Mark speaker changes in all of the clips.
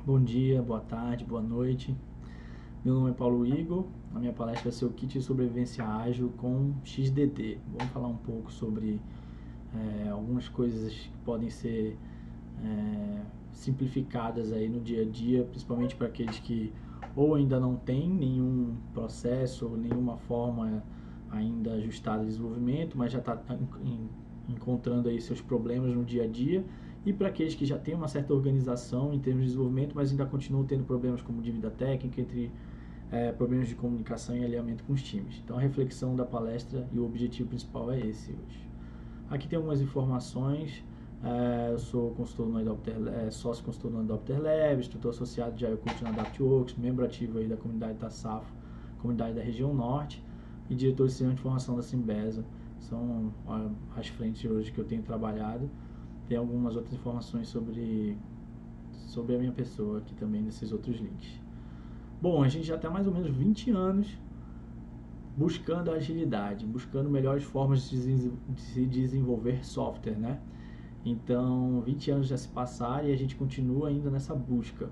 Speaker 1: Bom dia, boa tarde, boa noite. Meu nome é Paulo Igor. A minha palestra vai ser o Kit de Sobrevivência Ágil com XDD. Vamos falar um pouco sobre algumas coisas que podem ser simplificadas aí no dia a dia, principalmente para aqueles que ou ainda não têm nenhum processo ou nenhuma forma ainda ajustada de desenvolvimento, mas já está encontrando aí seus problemas no dia a dia, e para aqueles que já têm uma certa organização em termos de desenvolvimento, mas ainda continuam tendo problemas como dívida técnica, entre problemas de comunicação e alinhamento com os times. Então a reflexão da palestra e o objetivo principal é esse hoje. Aqui tem algumas informações. Eu sou consultor no sócio consultor no Adopter Lab, instrutor associado de Agile Coach na AdaptWorks, membro ativo aí da comunidade da SAFO, comunidade da região norte, e diretor de sistema de informação da Simbesa. São as frentes hoje que eu tenho trabalhado. Tem algumas outras informações sobre a minha pessoa aqui também nesses outros links. Bom, a gente já está há mais ou menos 20 anos buscando agilidade, buscando melhores formas de se desenvolver software, né? Então, 20 anos já se passaram e a gente continua ainda nessa busca.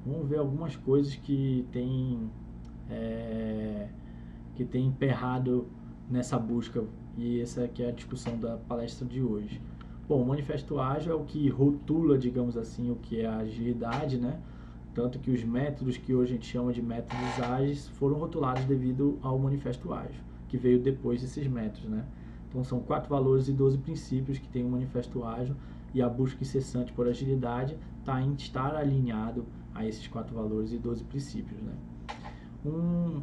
Speaker 1: Vamos ver algumas coisas que tem emperrado nessa busca, e essa aqui é a discussão da palestra de hoje. Bom, o Manifesto Ágil é o que rotula, digamos assim, o que é a agilidade, né? Tanto que os métodos que hoje a gente chama de métodos ágeis foram rotulados devido ao Manifesto Ágil, que veio depois desses métodos, né? Então são 4 valores e 12 princípios que tem o Manifesto Ágil, e a busca incessante por agilidade está em estar alinhado a esses 4 valores e 12 princípios, né?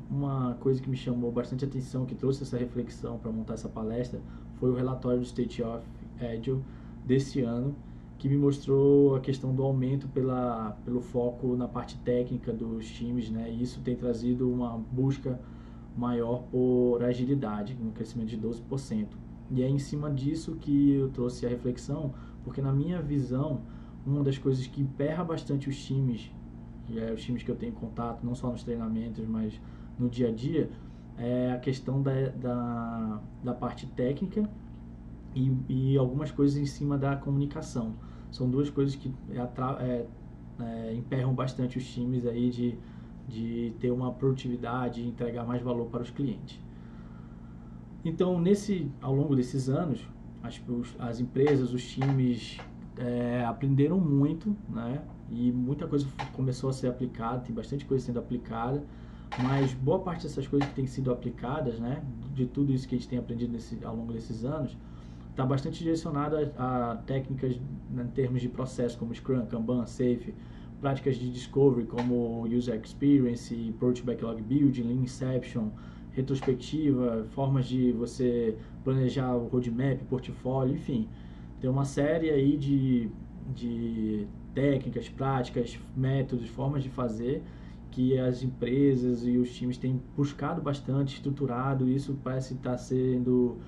Speaker 1: Uma coisa que me chamou bastante atenção, que trouxe essa reflexão para montar essa palestra, foi o relatório do State of Agile desse ano, que me mostrou a questão do aumento pelo foco na parte técnica dos times, né? E isso tem trazido uma busca maior por agilidade, um crescimento de 12%. E é em cima disso que eu trouxe a reflexão, porque na minha visão, uma das coisas que emperra bastante os times, e os times que eu tenho contato, não só nos treinamentos, mas no dia a dia, é a questão da parte técnica e algumas coisas em cima da comunicação. São duas coisas que emperram bastante os times aí de ter uma produtividade e entregar mais valor para os clientes. Então, ao longo desses anos, as empresas, os times aprenderam muito, né? E muita coisa começou a ser aplicada, tem bastante coisa sendo aplicada, mas boa parte dessas coisas que têm sido aplicadas, né, de tudo isso que a gente tem aprendido ao longo desses anos, está bastante direcionada a técnicas em termos de processo, como Scrum, Kanban, Safe, práticas de Discovery, como User Experience, Approach Backlog Building, Lean Inception, retrospectiva, formas de você planejar o roadmap, portfólio, enfim. Tem uma série aí de técnicas, práticas, métodos, formas de fazer que as empresas e os times têm buscado bastante, estruturado. Isso parece estar sendo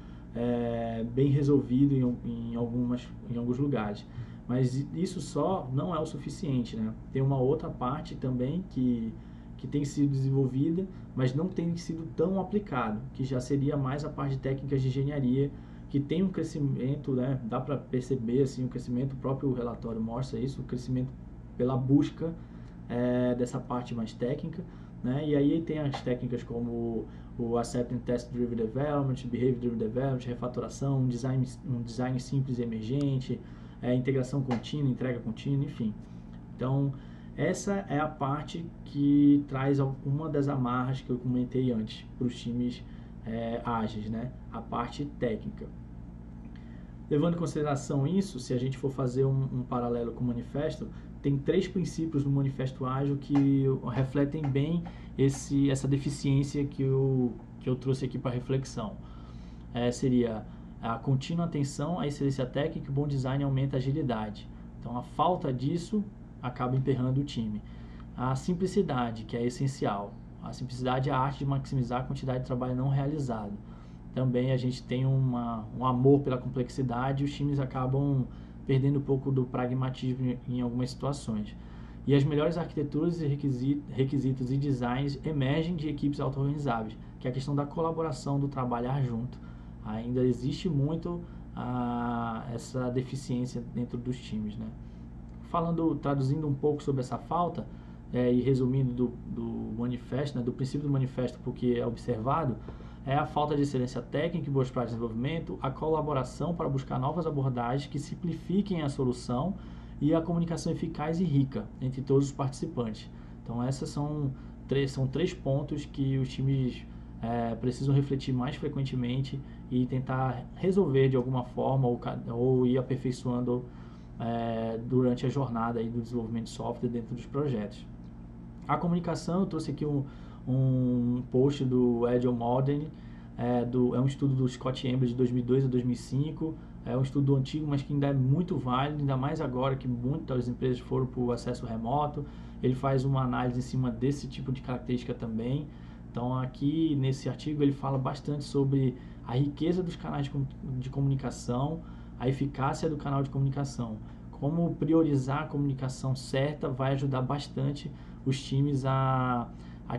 Speaker 1: bem resolvido em alguns lugares. Mas isso só não é o suficiente, né? Tem uma outra parte também que tem sido desenvolvida, mas não tem sido tão aplicado, que já seria mais a parte de técnicas de engenharia, que tem um crescimento, né? Dá para perceber assim, o crescimento, o próprio relatório mostra isso, o crescimento pela busca dessa parte mais técnica, né? E aí tem as técnicas como o Acceptance Test Driven Development, Behavior Driven Development, refatoração, um design simples e emergente, integração contínua, entrega contínua, enfim. Então, essa é a parte que traz uma das amarras que eu comentei antes para os times ágeis, né? A parte técnica. Levando em consideração isso, se a gente for fazer um paralelo com o manifesto, tem 3 princípios no Manifesto Ágil que refletem bem essa deficiência que eu trouxe aqui para reflexão. Seria a contínua atenção à excelência técnica e o bom design aumenta a agilidade. Então, a falta disso acaba emperrando o time. A simplicidade, que é essencial. A simplicidade é a arte de maximizar a quantidade de trabalho não realizado. Também a gente tem um amor pela complexidade e os times acabam perdendo um pouco do pragmatismo em algumas situações. E as melhores arquiteturas e requisitos e designs emergem de equipes auto-organizáveis, que é a questão da colaboração, do trabalhar junto. Ainda existe muito essa deficiência dentro dos times, né? traduzindo um pouco sobre essa falta, e resumindo do manifesto, né, do princípio do manifesto, porque é observado, é a falta de excelência técnica e boas práticas de desenvolvimento, a colaboração para buscar novas abordagens que simplifiquem a solução e a comunicação eficaz e rica entre todos os participantes. Então, essas são três pontos que os times precisam refletir mais frequentemente e tentar resolver de alguma forma ou ir aperfeiçoando durante a jornada aí do desenvolvimento de software dentro dos projetos. A comunicação, eu trouxe aqui um post do Agile Modern, é um estudo do Scott Embry de 2002 a 2005, é um estudo antigo, mas que ainda é muito válido, ainda mais agora que muitas empresas foram para o acesso remoto. Ele faz uma análise em cima desse tipo de característica também. Então, aqui nesse artigo ele fala bastante sobre a riqueza dos canais de comunicação, a eficácia do canal de comunicação. Como priorizar a comunicação certa vai ajudar bastante os times a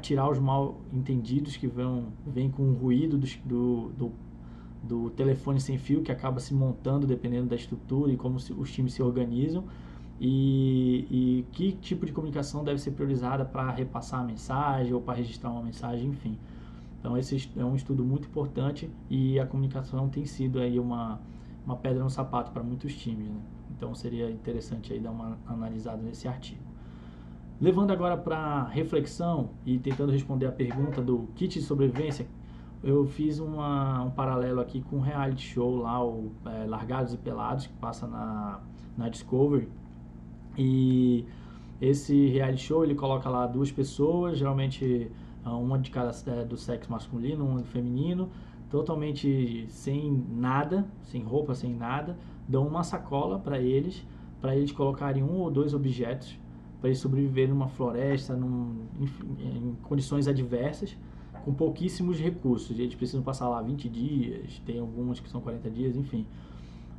Speaker 1: tirar os mal entendidos que vêm com o ruído do telefone sem fio, que acaba se montando dependendo da estrutura e como os times se organizam, e que tipo de comunicação deve ser priorizada para repassar a mensagem ou para registrar uma mensagem, enfim. Então esse é um estudo muito importante e a comunicação tem sido aí uma pedra no sapato para muitos times, né? Então seria interessante aí dar uma analisada nesse artigo. Levando agora para reflexão e tentando responder a pergunta do kit de sobrevivência, eu fiz um paralelo aqui com um reality show lá, o Largados e Pelados, que passa na Discovery. E esse reality show, ele coloca lá duas pessoas, geralmente uma de cada do sexo masculino, uma do feminino, totalmente sem nada, sem roupa, sem nada, dão uma sacola para eles colocarem um ou dois objetos para eles sobreviverem numa floresta, em condições adversas, com pouquíssimos recursos. Eles precisam passar lá 20 dias, tem algumas que são 40 dias, enfim.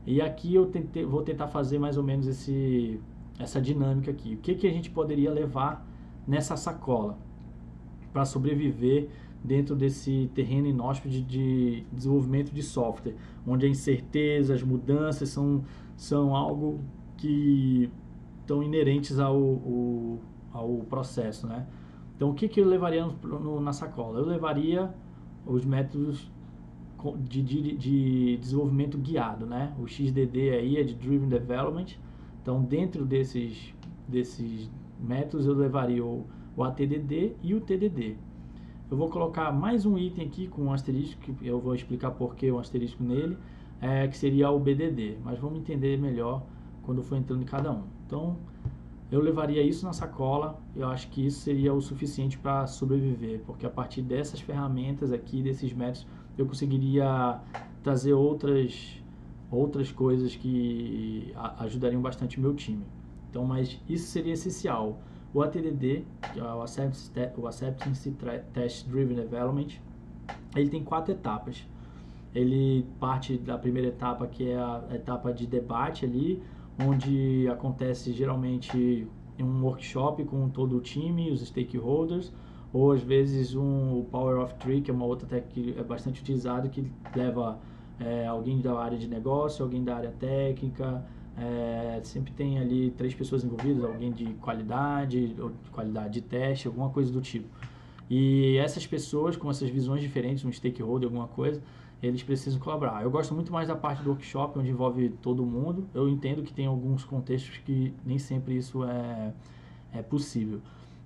Speaker 1: E aqui eu vou tentar fazer mais ou menos essa dinâmica aqui. O que a gente poderia levar nessa sacola para sobreviver dentro desse terreno inóspito de desenvolvimento de software, onde a incerteza, as mudanças são algo que estão inerentes ao processo, né? Então, o que eu levaria na sacola? Eu levaria os métodos de desenvolvimento guiado, né? O XDD aí é de Driven Development. Então, dentro desses métodos, eu levaria o ATDD e o TDD. Eu vou colocar mais um item aqui com um asterisco, que eu vou explicar por que o asterisco nele, que seria o BDD, mas vamos entender melhor quando for entrando em cada um. Então, eu levaria isso na sacola, eu acho que isso seria o suficiente para sobreviver, porque a partir dessas ferramentas aqui, desses métodos, eu conseguiria trazer outras coisas que ajudariam bastante o meu time. Então, mas isso seria essencial. O ATDD, que é o Acceptance Test Driven Development, ele tem 4 etapas. Ele parte da primeira etapa, que é a etapa de debate ali, onde acontece geralmente um workshop com todo o time, os stakeholders, ou às vezes o Power of Three, que é uma outra técnica que é bastante utilizada, que leva alguém da área de negócio, alguém da área técnica, sempre tem ali 3 pessoas envolvidas, alguém de qualidade, ou de qualidade de teste, alguma coisa do tipo. E essas pessoas com essas visões diferentes, um stakeholder, alguma coisa, eles precisam colaborar. Eu gosto muito mais da parte do workshop, onde envolve todo mundo. Eu entendo que tem alguns contextos que nem sempre isso é possível,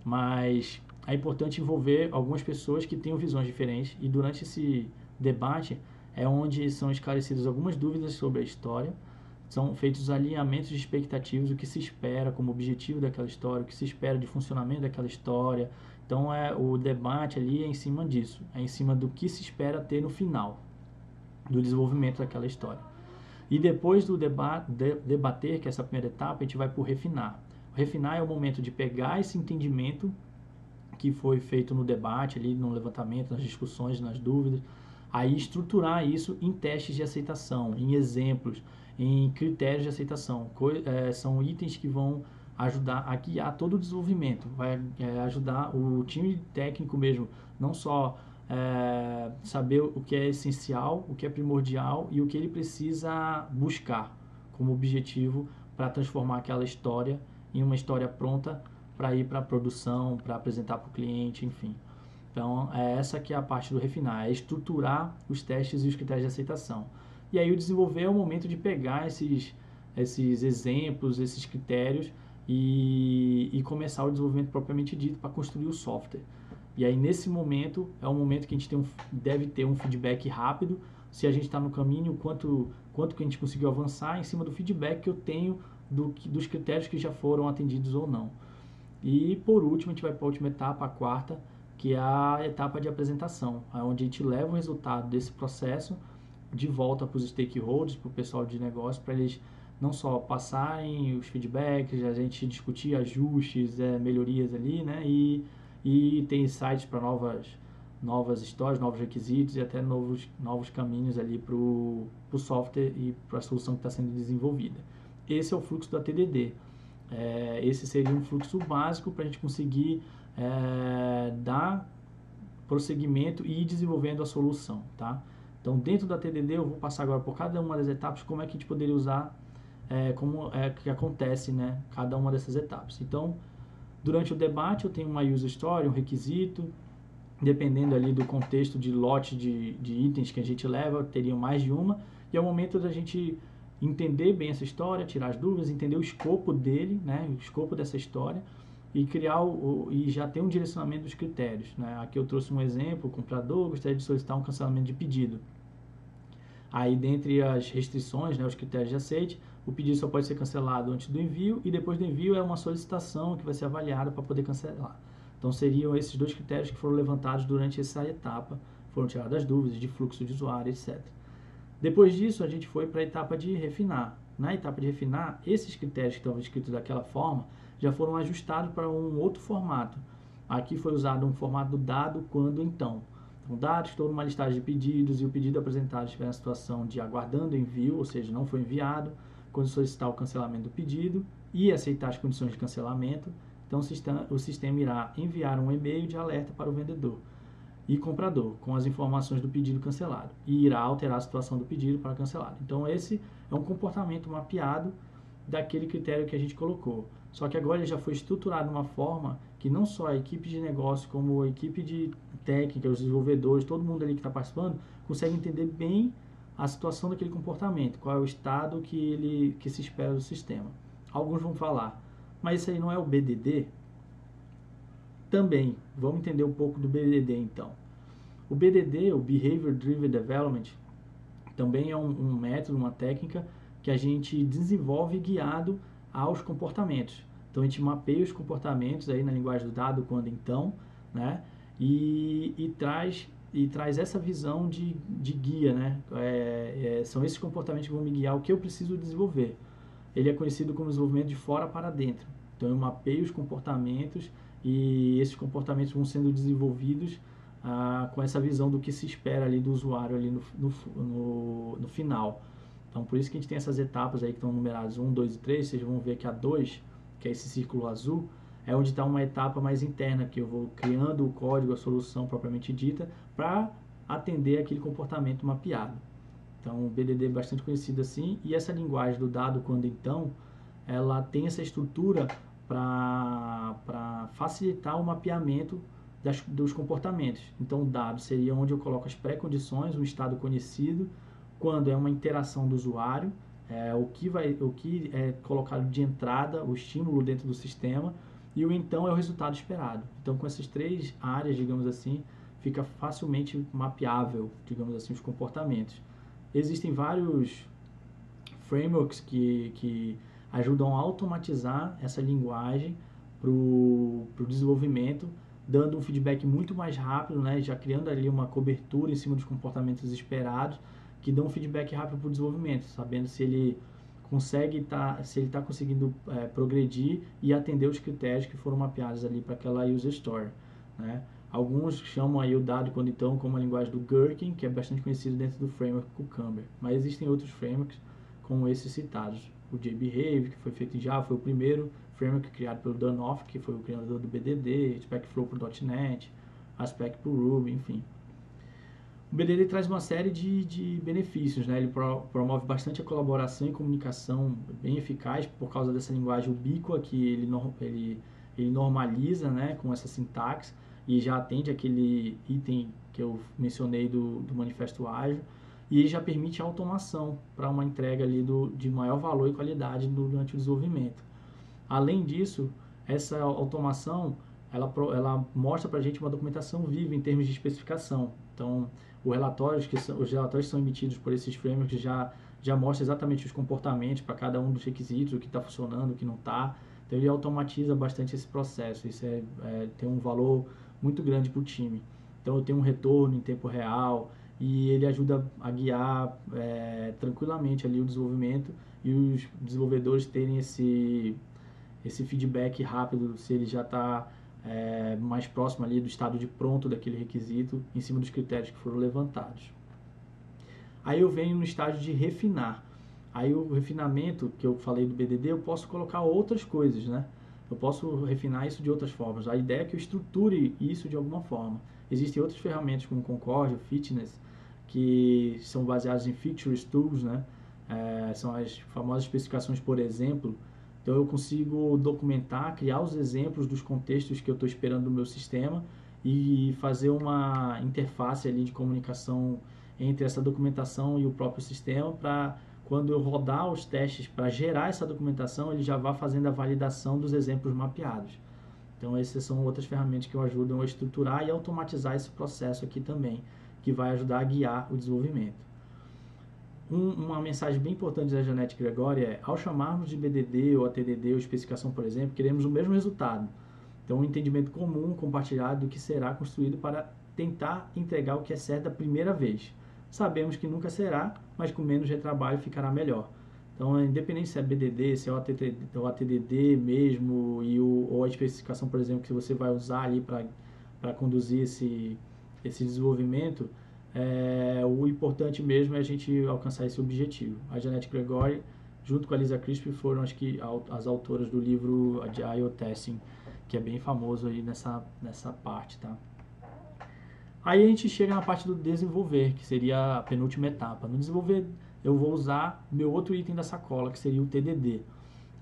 Speaker 1: mas é importante envolver algumas pessoas que tenham visões diferentes, e durante esse debate é onde são esclarecidas algumas dúvidas sobre a história, são feitos alinhamentos de expectativas, o que se espera como objetivo daquela história, o que se espera de funcionamento daquela história. Então, o debate ali é em cima disso, é em cima do que se espera ter no final do desenvolvimento daquela história. E depois do debater, que é essa primeira etapa, a gente vai para o refinar. O refinar é o momento de pegar esse entendimento que foi feito no debate, ali no levantamento, nas discussões, nas dúvidas, aí estruturar isso em testes de aceitação, em exemplos, em critérios de aceitação. São itens que vão ajudar a guiar todo o desenvolvimento, vai ajudar o time técnico mesmo, não só saber o que é essencial, o que é primordial e o que ele precisa buscar como objetivo para transformar aquela história em uma história pronta para ir para a produção, para apresentar para o cliente, enfim. Então, essa que é a parte do refinar, é estruturar os testes e os critérios de aceitação. E aí o desenvolver é o momento de pegar esses exemplos, esses critérios e começar o desenvolvimento propriamente dito para construir o software. E aí nesse momento é o momento que a gente deve ter um feedback rápido, se a gente está no caminho, quanto que a gente conseguiu avançar em cima do feedback que eu tenho dos critérios que já foram atendidos ou não. E por último, a gente vai para a última etapa, a quarta, que é a etapa de apresentação, onde a gente leva o resultado desse processo de volta para os stakeholders, para o pessoal de negócio, para eles não só passarem os feedbacks, a gente discutir ajustes, melhorias ali, né? E ter insights para novas histórias, novos requisitos e até novos caminhos ali para o software e para a solução que está sendo desenvolvida. Esse é o fluxo da TDD. Esse seria um fluxo básico para a gente conseguir dar prosseguimento e ir desenvolvendo a solução, tá? Então, dentro da TDD, eu vou passar agora por cada uma das etapas, como é que a gente poderia usar, como é que acontece, né, cada uma dessas etapas. Então, durante o debate, eu tenho uma user story, um requisito, dependendo ali do contexto de lote de itens que a gente leva, eu teria mais de uma, e é o momento da gente entender bem essa história, tirar as dúvidas, entender o escopo dele, né, o escopo dessa história, e criar e já ter um direcionamento dos critérios, né? Aqui eu trouxe um exemplo: o comprador gostaria de solicitar um cancelamento de pedido. Aí, dentre as restrições, né, os critérios de aceite, o pedido só pode ser cancelado antes do envio, e depois do envio é uma solicitação que vai ser avaliada para poder cancelar. Então, seriam esses dois critérios que foram levantados durante essa etapa, foram tiradas as dúvidas de fluxo de usuário, etc. Depois disso, a gente foi para a etapa de refinar. Na etapa de refinar, esses critérios que estavam escritos daquela forma já foram ajustados para um outro formato. Aqui foi usado um formato dado, quando, então. Então, dados que estão numa listagem de pedidos e o pedido apresentado estiver na situação de aguardando envio, ou seja, não foi enviado, quando solicitar o cancelamento do pedido e aceitar as condições de cancelamento, então o sistema irá enviar um e-mail de alerta para o vendedor e comprador com as informações do pedido cancelado e irá alterar a situação do pedido para cancelado. Então, esse é um comportamento mapeado daquele critério que a gente colocou. Só que agora ele já foi estruturado de uma forma que não só a equipe de negócio, como a equipe de técnica, os desenvolvedores, todo mundo ali que está participando, consegue entender bem a situação daquele comportamento, qual é o estado que se espera do sistema. Alguns vão falar, mas isso aí não é o BDD? Também, vamos entender um pouco do BDD então. O BDD, o Behavior Driven Development, também é um método, uma técnica que a gente desenvolve guiado aos comportamentos. Então, a gente mapeia os comportamentos aí na linguagem do dado, quando, então, né? E traz essa visão de guia, né? São esses comportamentos que vão me guiar o que eu preciso desenvolver. Ele é conhecido como desenvolvimento de fora para dentro. Então, eu mapeio os comportamentos e esses comportamentos vão sendo desenvolvidos com essa visão do que se espera ali do usuário ali no final. Então, por isso que a gente tem essas etapas aí que estão numeradas 1, 2 e 3. Vocês vão ver que a 2, que é esse círculo azul, é onde está uma etapa mais interna, que eu vou criando o código, a solução propriamente dita, para atender aquele comportamento mapeado. Então, o BDD é bastante conhecido assim, e essa linguagem do dado, quando, então, ela tem essa estrutura para facilitar o mapeamento dos comportamentos. Então, o dado seria onde eu coloco as pré-condições, um estado conhecido, quando é uma interação do usuário, o que é colocado de entrada, o estímulo dentro do sistema, e o então é o resultado esperado. Então, com essas três áreas, digamos assim, fica facilmente mapeável, digamos assim, os comportamentos. Existem vários frameworks que ajudam a automatizar essa linguagem para o desenvolvimento, dando um feedback muito mais rápido, né, já criando ali uma cobertura em cima dos comportamentos esperados, que dão um feedback rápido para o desenvolvimento, sabendo se ele está conseguindo progredir e atender os critérios que foram mapeados ali para aquela user story, né? Alguns chamam aí o dado quando então como a linguagem do Gherkin, que é bastante conhecido dentro do framework Cucumber, mas existem outros frameworks como esses citados. O JBehave, que foi feito em Java, foi o primeiro framework criado pelo Dan Off, que foi o criador do BDD, SpecFlow para o .NET, Aspect para o Ruby, enfim. O BDD traz uma série de benefícios, né? Ele promove bastante a colaboração e comunicação bem eficaz por causa dessa linguagem ubíqua que ele normaliza, né, com essa sintaxe e já atende aquele item que eu mencionei do Manifesto Ágil, e ele já permite a automação para uma entrega ali de maior valor e qualidade durante o desenvolvimento. Além disso, essa automação ela mostra para a gente uma documentação viva em termos de especificação. Então, os relatórios que são emitidos por esses frameworks já mostram exatamente os comportamentos para cada um dos requisitos, o que está funcionando, o que não está. Então, ele automatiza bastante esse processo. Isso tem um valor muito grande para o time. Então, eu tenho um retorno em tempo real e ele ajuda a guiar tranquilamente ali o desenvolvimento e os desenvolvedores terem esse feedback rápido se ele já está mais próximo ali do estado de pronto daquele requisito em cima dos critérios que foram levantados. Aí eu venho no estágio de refinar. Aí o refinamento que eu falei do BDD, eu posso colocar outras coisas, né? Eu posso refinar isso de outras formas. A ideia é que eu estruture isso de alguma forma. Existem outras ferramentas como Concord, Fitness, que são baseadas em Features Tools, né? São as famosas especificações por exemplo. Então eu consigo documentar, criar os exemplos dos contextos que eu estou esperando do meu sistema e fazer uma interface ali de comunicação entre essa documentação e o próprio sistema para quando eu rodar os testes para gerar essa documentação, ele já vá fazendo a validação dos exemplos mapeados. Então essas são outras ferramentas que ajudam a estruturar e automatizar esse processo aqui também, que vai ajudar a guiar o desenvolvimento. Uma mensagem bem importante da Janete Gregori é: ao chamarmos de BDD ou ATDD ou especificação, por exemplo, queremos o mesmo resultado. Então, um entendimento comum, compartilhado do que será construído para tentar entregar o que é certo da primeira vez. Sabemos que nunca será, mas com menos retrabalho ficará melhor. Então, independente se é BDD, se é o ATDD mesmo, ou a especificação, por exemplo, que você vai usar ali para conduzir esse desenvolvimento, o importante mesmo é a gente alcançar esse objetivo. A Janete Gregori, junto com a Lisa Crisp, foram acho que as autoras do livro Agile Testing, que é bem famoso aí nessa parte, tá? Aí a gente chega na parte do desenvolver, que seria a penúltima etapa. No desenvolver, eu vou usar meu outro item da sacola, que seria o TDD.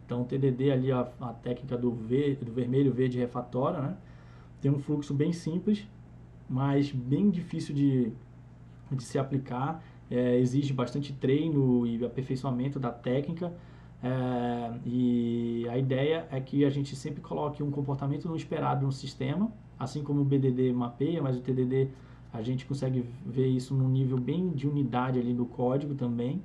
Speaker 1: Então, o TDD ali, a técnica do vermelho, verde refatora, né? Tem um fluxo bem simples, mas bem difícil de se aplicar, exige bastante treino e aperfeiçoamento da técnica, e a ideia é que a gente sempre coloque um comportamento não esperado no sistema, assim como o BDD mapeia, mas o TDD a gente consegue ver isso num nível bem de unidade ali do código também,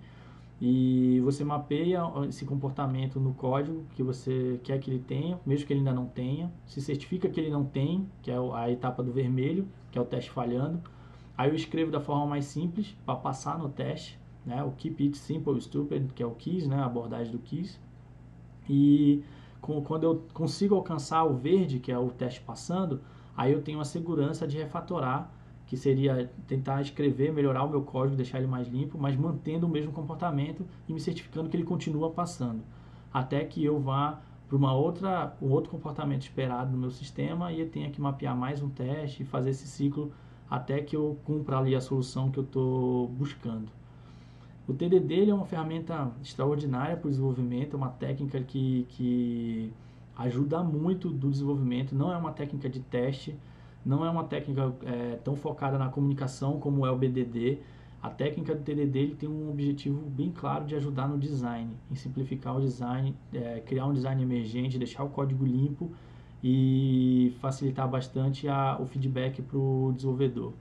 Speaker 1: e você mapeia esse comportamento no código que você quer que ele tenha, mesmo que ele ainda não tenha, se certifica que ele não tem, que é a etapa do vermelho, que é o teste falhando. Aí eu escrevo da forma mais simples para passar no teste, né? O Keep It Simple Stupid, que é o KISS, né? A abordagem do KISS. E quando eu consigo alcançar o verde, que é o teste passando, aí eu tenho a segurança de refatorar, que seria tentar escrever, melhorar o meu código, deixar ele mais limpo, mas mantendo o mesmo comportamento e me certificando que ele continua passando, até que eu vá para um outro comportamento esperado no meu sistema e eu tenha que mapear mais um teste e fazer esse ciclo até que eu cumpra ali a solução que eu estou buscando. O TDD ele é uma ferramenta extraordinária para o desenvolvimento, é uma técnica que ajuda muito do desenvolvimento, não é uma técnica de teste, não é uma técnica tão focada na comunicação como é o BDD. A técnica do TDD ele tem um objetivo bem claro de ajudar no design, em simplificar o design, criar um design emergente, deixar o código limpo e facilitar bastante o feedback para o desenvolvedor.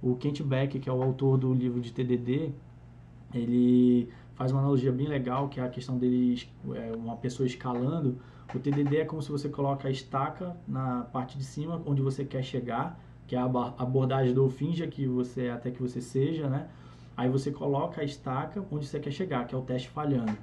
Speaker 1: O Kent Beck, que é o autor do livro de TDD, ele faz uma analogia bem legal, que é a questão dele, uma pessoa escalando. O TDD é como se você coloca a estaca na parte de cima, onde você quer chegar, que é a abordagem do finja que você, até que você seja, né? Aí você coloca a estaca onde você quer chegar, que é o teste falhando.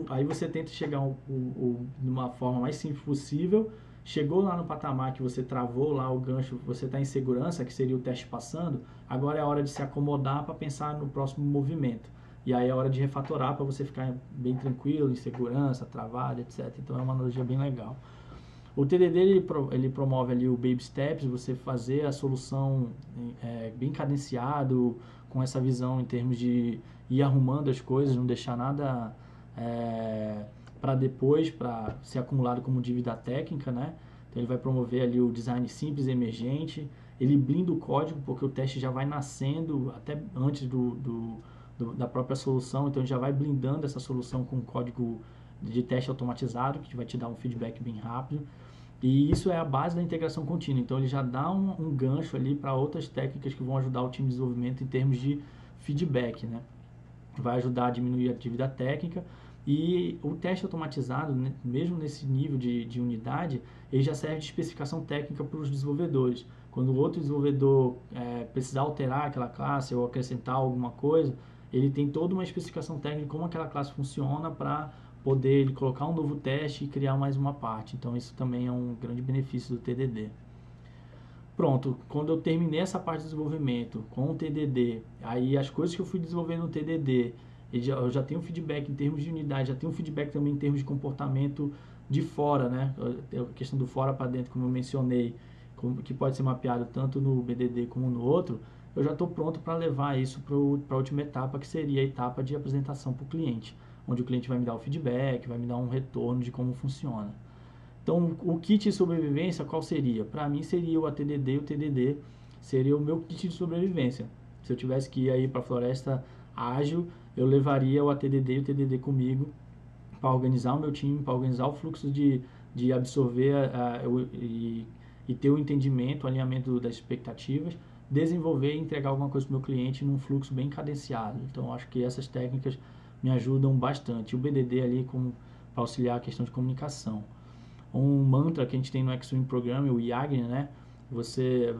Speaker 1: Aí você tenta chegar de uma forma mais simples possível. Chegou lá no patamar que você travou lá o gancho, você está em segurança, que seria o teste passando, agora é a hora de se acomodar para pensar no próximo movimento. E aí é a hora de refatorar para você ficar bem tranquilo, em segurança, travado, etc. Então é uma analogia bem legal. O TDD ele promove ali o baby steps, você fazer a solução bem cadenciado, com essa visão em termos de ir arrumando as coisas, não deixar nada para depois, para ser acumulado como dívida técnica, né? Então ele vai promover ali o design simples e emergente, ele blinda o código, porque o teste já vai nascendo até antes da própria solução, então ele já vai blindando essa solução com código de teste automatizado, que vai te dar um feedback bem rápido. E isso é a base da integração contínua. Então ele já dá um gancho ali para outras técnicas que vão ajudar o time de desenvolvimento em termos de feedback, né? Vai ajudar a diminuir a dívida técnica. E o teste automatizado, né, mesmo nesse nível de unidade, ele já serve de especificação técnica para os desenvolvedores. Quando o outro desenvolvedor precisar alterar aquela classe ou acrescentar alguma coisa, ele tem toda uma especificação técnica de como aquela classe funciona para poder ele colocar um novo teste e criar mais uma parte. Então isso também é um grande benefício do TDD. Pronto, quando eu terminei essa parte de desenvolvimento com o TDD, aí as coisas que eu fui desenvolvendo no TDD, eu já tenho feedback em termos de unidade, já tenho feedback também em termos de comportamento de fora, né? A questão do fora para dentro, como eu mencionei, que pode ser mapeado tanto no BDD como no outro, eu já estou pronto para levar isso para a última etapa, que seria a etapa de apresentação para o cliente, onde o cliente vai me dar o feedback, vai me dar um retorno de como funciona. Então, o kit de sobrevivência, qual seria? Para mim seria o ATDD, o TDD seria o meu kit de sobrevivência. Se eu tivesse que ir aí para a floresta ágil, eu levaria o ATDD e o TDD comigo para organizar o meu time, para organizar o fluxo de absorver e ter o entendimento, o alinhamento das expectativas, desenvolver e entregar alguma coisa para o meu cliente num fluxo bem cadenciado. Então, acho que essas técnicas me ajudam bastante. O BDD ali para auxiliar a questão de comunicação. Um mantra que a gente tem no X-Wing Program, o Yagni, né? Você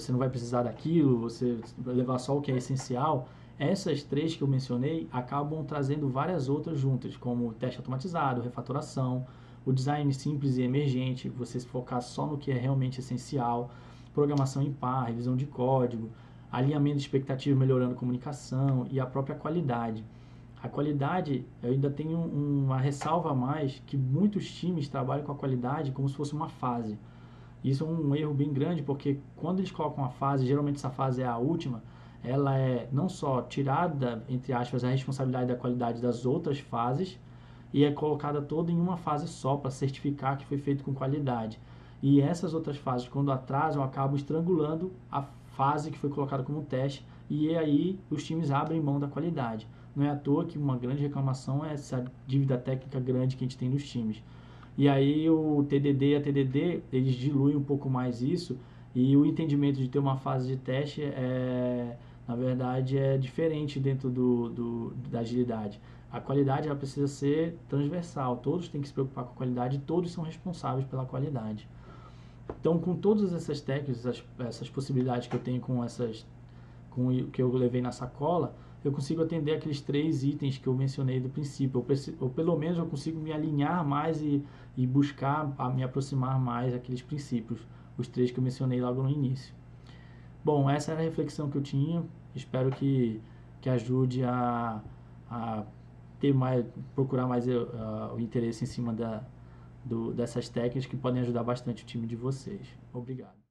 Speaker 1: não vai precisar daquilo, você vai levar só o que é essencial. Essas três que eu mencionei acabam trazendo várias outras juntas, como o teste automatizado, refatoração, o design simples e emergente, você se focar só no que é realmente essencial, programação em par, revisão de código, alinhamento de expectativa melhorando a comunicação e a própria qualidade. A qualidade, eu ainda tenho uma ressalva a mais, que muitos times trabalham com a qualidade como se fosse uma fase. Isso é um erro bem grande, porque quando eles colocam uma fase, geralmente essa fase é a última, ela é não só tirada, entre aspas, a responsabilidade da qualidade das outras fases, e é colocada toda em uma fase só para certificar que foi feito com qualidade. E essas outras fases, quando atrasam, acabam estrangulando a fase que foi colocada como teste, e aí os times abrem mão da qualidade. Não é à toa que uma grande reclamação é essa dívida técnica grande que a gente tem nos times. E aí o TDD e a TDD, eles diluem um pouco mais isso, e o entendimento de ter uma fase de teste na verdade, é diferente dentro da agilidade. A qualidade ela precisa ser transversal, todos têm que se preocupar com a qualidade, todos são responsáveis pela qualidade. Então, com todas essas técnicas, essas possibilidades que eu tenho com o que eu levei na sacola, eu consigo atender aqueles 3 itens que eu mencionei do princípio, ou pelo menos eu consigo me alinhar mais e buscar me aproximar mais daqueles princípios, os 3 que eu mencionei logo no início. Bom, essa era a reflexão que eu tinha, espero que ajude a ter mais, procurar mais o interesse em cima dessas técnicas que podem ajudar bastante o time de vocês. Obrigado.